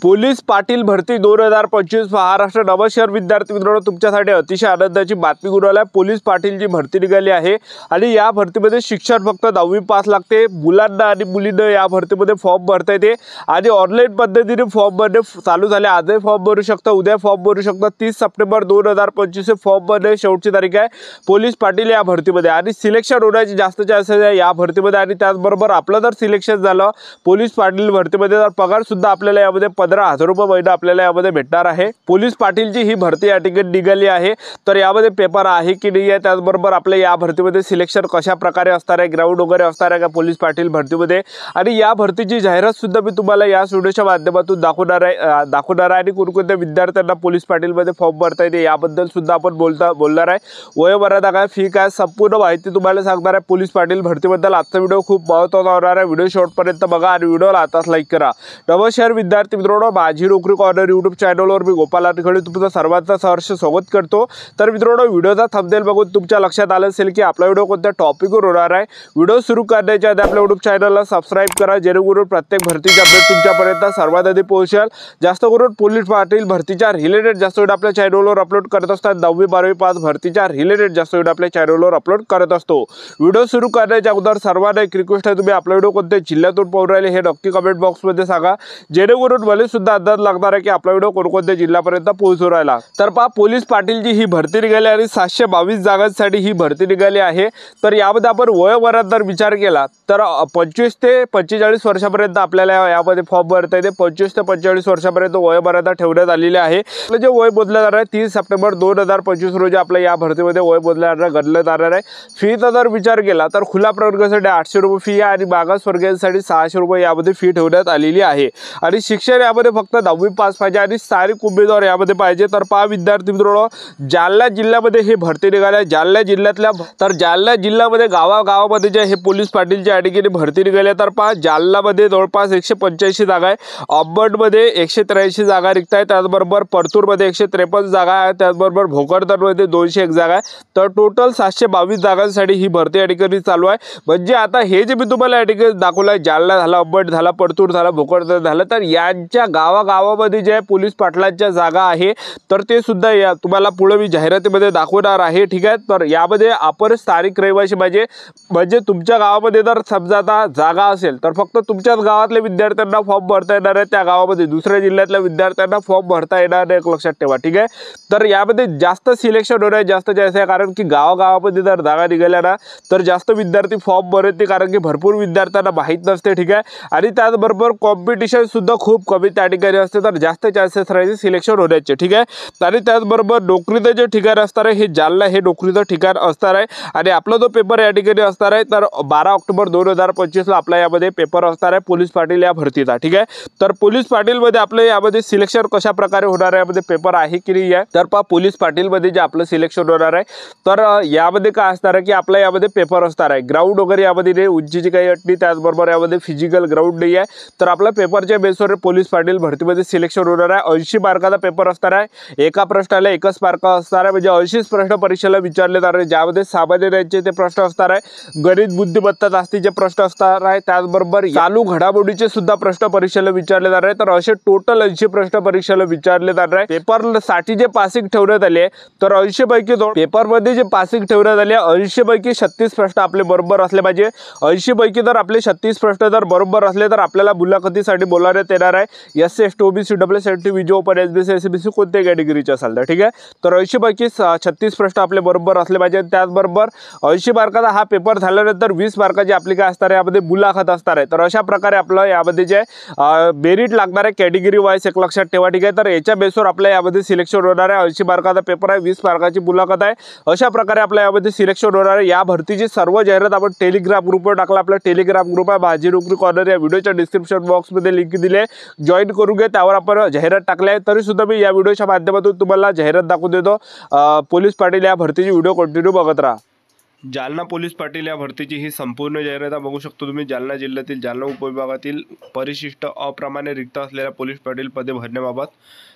Police Patil भरती 2025 महाराष्ट्र नवशहर विद्यार्थी मित्रांनो, तुमच्यासाठी अतिशय आनंदाची बातमी घेऊन आली आहे। पोलीस पाटीलची भरती निघाली आहे आणि या भरतीमध्ये शिक्षण फक्त 10वी पास लागते। मुलांना आणि मुलींना या भरतीमध्ये फॉर्म भरता येते आणि ऑनलाईन पद्धतीने फॉर्म भरणे चालू झाले। आजही फॉर्म भरू शकता, उद्या फॉर्म भरू शकता। 30 सप्टेंबर 2025 फॉर्म भरणे शेवटची तारीख आहे पोलीस पाटील या भरतीमध्ये आणि सिलेक्शन होण्याची जास्त चान्सेस आहे या भरतीमध्ये। आणि त्याचबरोबर आपलं जर सिलेक्शन झालं पोलीस पाटील भरतीमध्ये तर पगार सुद्धा आपल्याला यामध्ये 15,000 रुपये महिना आपल्याला यामध्ये भेटणार आहे। पोलीस पाटीलची ही भरती या ठिकाणी निघाली आहे, तर यामध्ये पेपर आहे की नाही आहे, त्याचबरोबर आपल्या या भरतीमध्ये सिलेक्शन कशा प्रकारे असणार आहे, ग्राउंड वगैरे असणार आहे का पोलीस पाटील भरतीमध्ये, आणि या भरतीची जाहिरात सुद्धा मी तुम्हाला या व्हिडिओच्या माध्यमातून दाखवणार आहे आणि कोणकोणत्या विद्यार्थ्यांना पोलीस पाटीलमध्ये फॉर्म भरता येते याबद्दल सुद्धा आपण बोलणार आहे। वयोमर्यादा काय, फी काय, संपूर्ण माहिती तुम्हाला सांगणार आहे पोलीस पाटील भरतीबद्दल। आजचा व्हिडिओ खूप महत्त्वाचा होणार आहे, व्हिडिओ शेवटपर्यंत बघा आणि व्हिडिओला आताच लाईक करा। नवशहर विद्यार्थी मित्रांनो, माझी नोकरी कॉर्नर यूट्यूब चॅनलवर मी गोपाल आठवडे तुमचं सर्वांचं सहर्ष स्वागत करतो। तर मित्रांनो, व्हिडिओचा थंबनेल बघून तुमच्या लक्षात आलं असेल की आपला व्हिडिओ कोणत्या टॉपिकवर होणार आहे। व्हिडिओ सुरू करण्याच्या आधी आपल्या यूट्यूब चॅनलला सबस्क्राइब करा, जेणेकरून प्रत्येक भरतीचा अपडेट तुमच्यापर्यंत सर्वात आधी पोहोचेल। जास्त करून पोलीस पाटील भरतीच्या रिलेटेड जास्त व्हिडिओ आपल्या चॅनलवर अपलोड करत असतात। 10वी 12वी पास भरतीच्या रिलेटेड जास्त व्हिडिओ आपल्या चॅनलवर अपलोड करत असतो। व्हिडिओ सुरू करण्याच्या अगोदर सर्वांना एक रिक्वेस्ट आहे, तुम्ही आपला व्हिडिओ कोणत्या जिल्ह्यातून पाहून राहिले हे नक्की कमेंट बॉक्समध्ये सांगा, जेणेकरून मला सुद्धा अंदाज लागणार आहे की आपला व्हिडिओ कोणकोणत्या जिल्ह्यापर्यंत पोहोचू राहिला। तर पहा, पोलीस पाटीलची ही भरती निघाली आणि 722 जागांसाठी ही भरती निघाली आहे। तर यामध्ये आपण वयोमर्यादा जर विचार केला तर 25 ते 45 वर्षापर्यंत आपल्याला यामध्ये फॉर्म भरता येते। 25 ते 45 वर्षापर्यंत वयोमर्यादा ठेवण्यात आलेली आहे। आपलं जे वय बदललं जाणार आहे 30 सप्टेंबर 2025 रोजी आपल्या या भरतीमध्ये वय बदललं जाणार आहे। फीचा जर विचार केला तर खुला प्रवर्गासाठी 800 रुपये फी आहे आणि मागासवर्गीयांसाठी 600 रुपये यामध्ये फी ठेवण्यात आलेली आहे। आणि शिक्षण यामध्ये फक्त 10वी पास पाहिजे आणि स्थानिक उमेदवार यामध्ये पाहिजे। तर पहा विद्यार्थी मित्रांनो, जालना जिल्ह्यामध्ये हे भरती निघाली आहे। जालना जिल्ह्यामध्ये गावागावामध्ये जे हे पोलीस पाटीलची या ठिकाणी भरती निघाली आहे। तर पहा, जालनामध्ये जवळपास 185 जागा आहे, अंबडमध्ये 183 जागा रिक्त आहे, त्याचबरोबर परतूरमध्ये 153 जागा आहे, त्याचबरोबर भोकरदनमध्ये 201 जागा आहे। तर टोटल 722 जागांसाठी ही भरती या ठिकाणी चालू आहे। म्हणजे आता हे जे मी तुम्हाला या ठिकाणी दाखवलं आहे, जालना झाला, अंबड झाला, परतूर झाला, भोकरदन झालं, तर यांच्या गावागावामध्ये जे पोलीस पाटलांच्या जागा आहे तर ते सुद्धा या तुम्हाला पुढे मी जाहिरातीमध्ये दाखवणार आहे। ठीक आहे, तर यामध्ये आपण स्थानिक रहिवासी म्हणजे तुमच्या गावामध्ये जर समजा आता जागा असेल तर फक्त तुमच्याच गावातल्या विद्यार्थ्यांना फॉर्म भरता येणार आहे, त्या गावामध्ये दुसऱ्या जिल्ह्यातल्या विद्यार्थ्यांना फॉर्म भरता येणार नाही, एक लक्षात ठेवा। ठीक आहे, तर यामध्ये जास्त सिलेक्शन होणार आहे, जास्त जास्त आहे, कारण की गावागावामध्ये जर जागा निघाल्या ना तर जास्त विद्यार्थी फॉर्म भरते, कारण की भरपूर विद्यार्थ्यांना माहीत नसते। ठीक आहे, आणि त्याचबरोबर कॉम्पिटिशन सुद्धा खूप कमी त्या ठिकाणी असते, तर जास्त चान्सेस राहायचे सिलेक्शन होण्याचे। ठीक आहे, आणि त्याचबरोबर नोकरीचं जे ठिकाण असणार आहे हे जालना हे नोकरीचं ठिकाण असणार आहे। आणि आपला जो पेपर या ठिकाणी असणार आहे तर 12 ऑक्टोबर 2025 ला आपला यामध्ये पेपर असणार आहे पोलीस पाटील या भरतीचा। ठीक आहे, तर पोलीस पाटील मध्ये आपलं यामध्ये सिलेक्शन कशा प्रकारे होणार आहे, यामध्ये पेपर आहे की नाही आहे। तर पहा, पोलीस पाटील मध्ये जे आपलं सिलेक्शन होणार आहे तर यामध्ये काय असणार आहे की आपल्या यामध्ये पेपर असणार आहे, ग्राउंड वगैरे यामध्ये नाही, उंचीची काही अट नाही, त्याचबरोबर यामध्ये फिजिकल ग्राउंड नाही आहे। तर आपल्या पेपरच्या बेसवर पोलीस पाटील भरतीमध्ये सिलेक्शन होणार आहे। 80 मार्काचा पेपर असणार आहे, एका प्रश्नाला 1च मार्क असणार आहे, म्हणजे 80 प्रश्न परीक्षेला विचारले जाणार आहे, ज्यामध्ये सामान्य ज्ञानाचे ते प्रश्न असणार आहे, गणित बुद्धिमत्ता जास्तीचे प्रश्न असणार आहे, त्याचबरोबर चालू घडामोडीचे सुद्धा प्रश्न परीक्षेला विचारले जाणार आहे। तर असे टोटल 80 प्रश्न परीक्षेला विचारले जाणार आहे। पेपरसाठी जे पासिंग ठेवण्यात आले तर 80 पैकी पेपरमध्ये जे पासिंग ठेवण्यात आले 80 पैकी 36 प्रश्न आपले बरोबर असले पाहिजे। 80 पैकी जर आपले 36 प्रश्न जर बरोबर असले तर आपल्याला मुलाखतीसाठी बोलावण्यात येणार आहे। SC ST OBC WSET विजय ओपन SBC SBC कोणत्या कॅटेगरीचे असेल तर। ठीक आहे, तर 80 पैकी 36 प्रश्न आपले बरोबर असले पाहिजे। त्याचबरोबर 80 मार्काचा हा पेपर झाल्यानंतर 20 मार्काची आपली काय असणार आहे, यामध्ये मुलाखत असणार आहे। तर अशा प्रकारे आपलं यामध्ये जे मेरिट लागणार आहे कॅटेगरी वाईज, एक लक्षात ठेवा। ठीक आहे, तर याच्या बेसवर आपल्या यामध्ये सिलेक्शन होणार आहे। 80 मार्काचा पेपर आहे, 20 मार्काची मुलाखत आहे, अशा प्रकारे आपल्या यामध्ये सिलेक्शन होणार आहे। या भरतीची सर्व जाहिरात आपण टेलिग्राम ग्रुपवर टाकला, आपला टेलिग्राम ग्रुप आहे माझी नोकरी कॉर्नर, या व्हिडिओच्या डिस्क्रिप्शन बॉक्समध्ये लिंक दिली आहे, जॉईन करून घ्या, त्यावर आपण जाहिरात टाकली आहे। तरी सुद्धा मी या व्हिडिओच्या माध्यमातून तुम्हाला जाहिरात दाखवून देतो। पोलीस पाटील या भरतीची व्हिडिओ कंटिन्यू बघत राहा। जालना पोलीस पाटील या भरतीची ही संपूर्ण जाहिरात बघू शकतो तुम्ही। जालना जिल्ह्यातील जालना उपविभागातील परिशिष्ट अप्रमाणे रिक्त असलेल्या पोलीस पाटील पदे भरण्याबाबत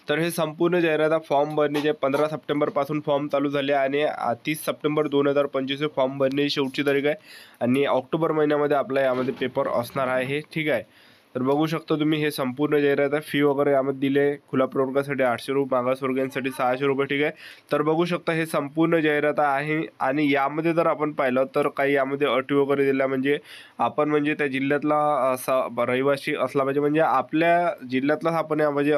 तर हे संपूर्ण जाहिरात फॉर्म भरण्याचे 15 सप्टेंबर पासून फॉर्म चालू झाले आणि 30 सप्टेंबर 2025 फॉर्म भरण्याची शेवटची तारीख आहे आणि ऑक्टोबर महिन्यामध्ये आपला यामध्ये पेपर असणार आहे। ठीक आहे, तर बघू शकता तुम्ही हे संपूर्ण जाहिरात आहे. फी वगैरे यामध्ये दिले आहे. खुला प्रवर्गासाठी 800 रुपये, मागासवर्गीयांसाठी 600 रुपये. ठीक आहे. तर बघू शकता हे संपूर्ण जाहिरात आहे आणि यामध्ये जर आपण पाहिलं तर काही यामध्ये अटी वगैरे दिल्या, म्हणजे आपण म्हणजे त्या जिल्ह्यातला रहिवासी असला पाहिजे, म्हणजे आपल्या जिल्ह्यातलाच आपण यामध्ये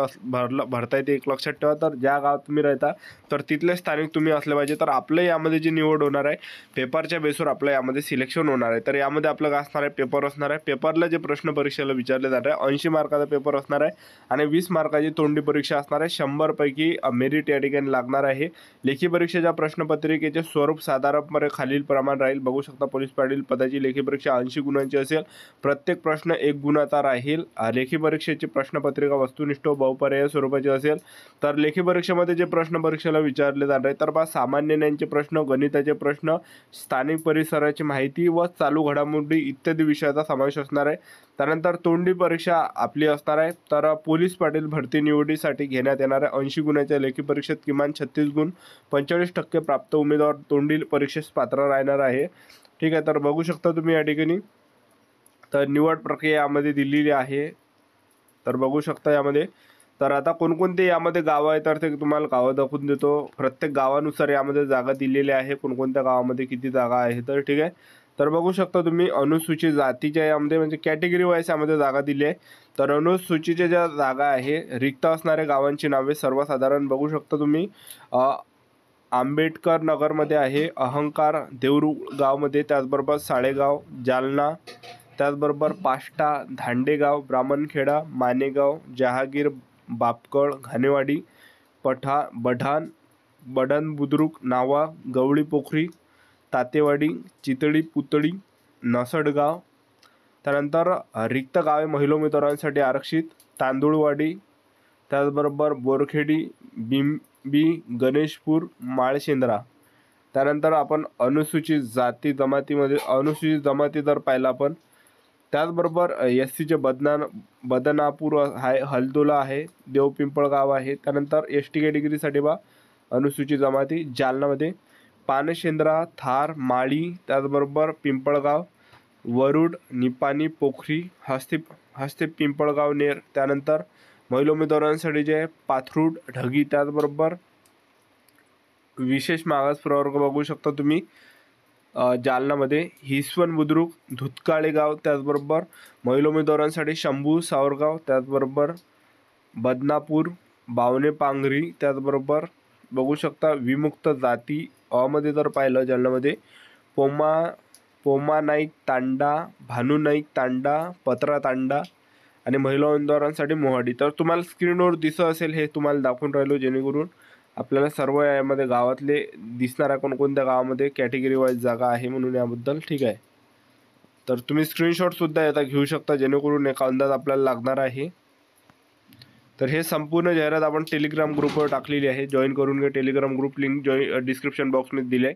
भरता येते. एक लक्षात ठेवा, तर ज्या गावात तुम्ही राहता तर तिथले स्थानिक तुम्ही असले पाहिजे. तर आपलं यामध्ये जी निवड होणार आहे पेपरच्या बेसवर आपलं यामध्ये सिलेक्शन होणार आहे. तर यामध्ये आपलं काय असणार आहे, पेपर असणार आहे. पेपरला जे प्रश्न परीक्षेला विचारले जाणार आहे 80 मार्काचा पेपर असणार आहे आणि 20 मार्काची तोंडी परीक्षा असणार आहे. 100 पैकी मेरिट या ठिकाणी लागणार आहे. लेखी परीक्षेच्या प्रश्नपत्रिकेचे स्वरूप साधारणपणे खालील प्रमाण राहील. बघू शकता पोलीस पाटील पदाची लेखी परीक्षा 80 गुणांची असेल. प्रत्येक प्रश्न 1 गुणाचा राहील. लेखी परीक्षेची प्रश्नपत्रिका वस्तुनिष्ठ बहुपर्याय स्वरूपाची असेल. तर लेखी परीक्षेमध्ये जे प्रश्न परीक्षेला विचारले जाणार आहे तर सामान्य ज्ञानचे प्रश्न, गणिताचे प्रश्न, स्थानिक परिसराची माहिती व चालू घडामोडी इत्यादी विषयाचा समावेश असणार आहे. त्यानंतर तोंडी परीक्षा आपली असणार आहे. तर पोलीस पाटील भरती निवडीसाठी घेण्यात येणाऱ्या 80 गुणाच्या लेखी परीक्षेत किमान 36 गुण 45% प्राप्त उमेदवार तोंडी परीक्षेस पात्र राहणार आहे. ठीक आहे. तर बघू शकता तुम्ही या ठिकाणी तर निवड प्रक्रिया यामध्ये दिलेली आहे. तर बघू शकता यामध्ये तर आता कोणकोणते यामध्ये गावं आहे तर ते तुम्हाला गावं दाखवून देतो. प्रत्येक गावानुसार यामध्ये जागा दिलेल्या आहे, कोणकोणत्या गावामध्ये किती जागा आहे. तर ठीक आहे. तर बघू शकता तुम्ही अनुसूचित जातीच्या यामध्ये म्हणजे कॅटेगरी वाईज यामध्ये जागा दिली आहे. तर अनुसूचीच्या ज्या जागा आहे रिक्त असणाऱ्या गावांची नावे सर्वसाधारण बघू शकता तुम्ही. आंबेडकर नगरमध्ये आहे, अहंकार देवरू गावमध्ये, त्याचबरोबर साळेगाव, जालना, त्याचबरोबर पाष्टा, धांडेगाव, ब्राह्मणखेडा, मानेगाव, जहागीर, बापकळ, घाणेवाडी, बढाण, बडण बुद्रुक, नावा, गवळी पोखरी, तातेवाडी, चितळी, पुतळी, नसडगाव. त्यानंतर रिक्त गावे महिला उमेदवारांसाठी आरक्षित तांदूळवाडी, त्याचबरोबर बोरखेडी, बिंबी, गणेशपूर, माळशेंद्रा. त्यानंतर आपण अनुसूचित जाती जमातीमध्ये अनुसूचित जमाती जर पाहिलं आपण त्याचबरोबर एस-सीचे बदनापूर आहे, हलदोला आहे, देवपिंपळगाव आहे. त्यानंतर एस-टी कॅटेगरीसाठी अनुसूचित जमाती जालनामध्ये पानशेंद्रा, थार, माळी, त्याचबरोबर पिंपळगाव, वरुड, निपाणी, पोखरी, हस्ते पिंपळगाव, नेर. त्यानंतर महिला उमेदवारांसाठी जे पाथरूड, ढगी, त्याचबरोबर विशेष मागास प्रवर्ग बघू शकता तुम्ही जालनामध्ये हिसवण बुद्रुक, धुतकाळे गाव, त्याचबरोबर महिला उमेदवारांसाठी शंभू, सावरगाव, त्याचबरोबर बदनापूर, बावणे पांगरी. त्याचबरोबर बघू शकता विमुक्त जाती मध्ये जर पाहिलं जालनामध्ये पोमा नाईक तांडा, भानू नाईक तांडा, पत्रा तांडा आणि महिला उमेदवारांसाठी मोहाडी. तर तुम्हाला स्क्रीनवर दिसत असेल हे तुम्हाला दाखवून राहिलो जेणेकरून आपल्याला सर्व यामध्ये गावातले दिसणाऱ्या कोणकोणत्या गावामध्ये कॅटेगरी वाईज जागा आहे म्हणून याबद्दल. ठीक आहे. तर तुम्ही स्क्रीनशॉटसुद्धा याचा घेऊ शकता जेणेकरून एक अंदाज आपल्याला लागणार आहे. तर हे संपूर्ण जाहिरात आपण टेलिग्राम ग्रुपवर टाकलेली आहे. जॉईन करून घ्या. टेलिग्राम ग्रुप लिंक डिस्क्रिप्शन बॉक्समध्ये दिली आहे.